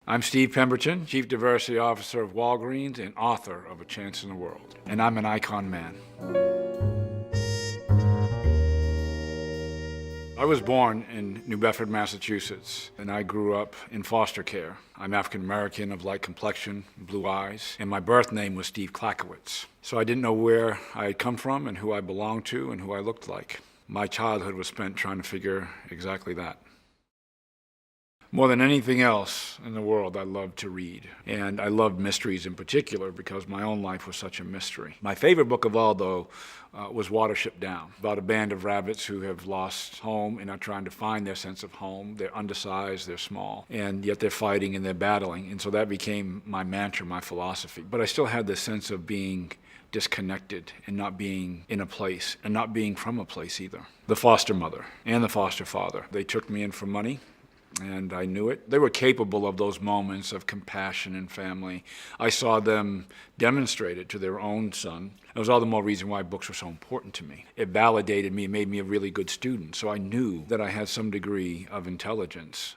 I'm Steve Pemberton, Chief Diversity Officer of Walgreens and author of A Chance in the World. And I'm an icon man. I was born in New Bedford, Massachusetts, and I grew up in foster care. I'm African American of light complexion, blue eyes, and my birth name was Steve Klakowitz. So I didn't know where I had come from and who I belonged to and who I looked like. My childhood was spent trying to figure exactly that. More than anything else in the world, I loved to read. And I loved mysteries in particular because my own life was such a mystery. My favorite book of all, though, was Watership Down, about a band of rabbits who have lost home and are trying to find their sense of home. They're undersized, they're small, and yet they're fighting and they're battling. And so that became my mantra, my philosophy. But I still had this sense of being disconnected and not being in a place and not being from a place either. The foster mother and the foster father, they took me in for money. And I knew it. They were capable of those moments of compassion and family. I saw them demonstrate it to their own son. It was all the more reason why books were so important to me. It validated me, made me a really good student. So I knew that I had some degree of intelligence.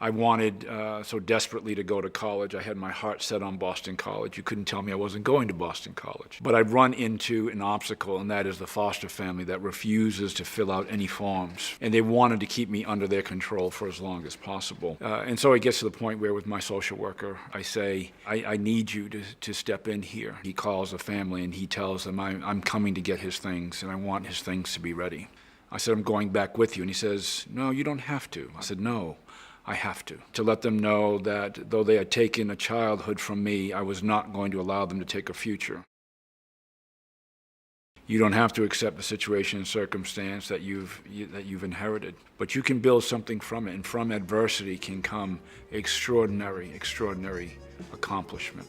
I wanted so desperately to go to college. I had my heart set on Boston College. You couldn't tell me I wasn't going to Boston College. But I'd run into an obstacle, and that is the foster family that refuses to fill out any forms. And they wanted to keep me under their control for as long as possible. And so it gets to the point where with my social worker, I say, I need you to step in here. He calls the family and he tells them, I'm coming to get his things and I want his things to be ready. I said, I'm going back with you. And he says, no, you don't have to. I said, no. I have to let them know that though they had taken a childhood from me, I was not going to allow them to take a future. You don't have to accept the situation and circumstance that you've inherited, but you can build something from it, and from adversity can come extraordinary accomplishment.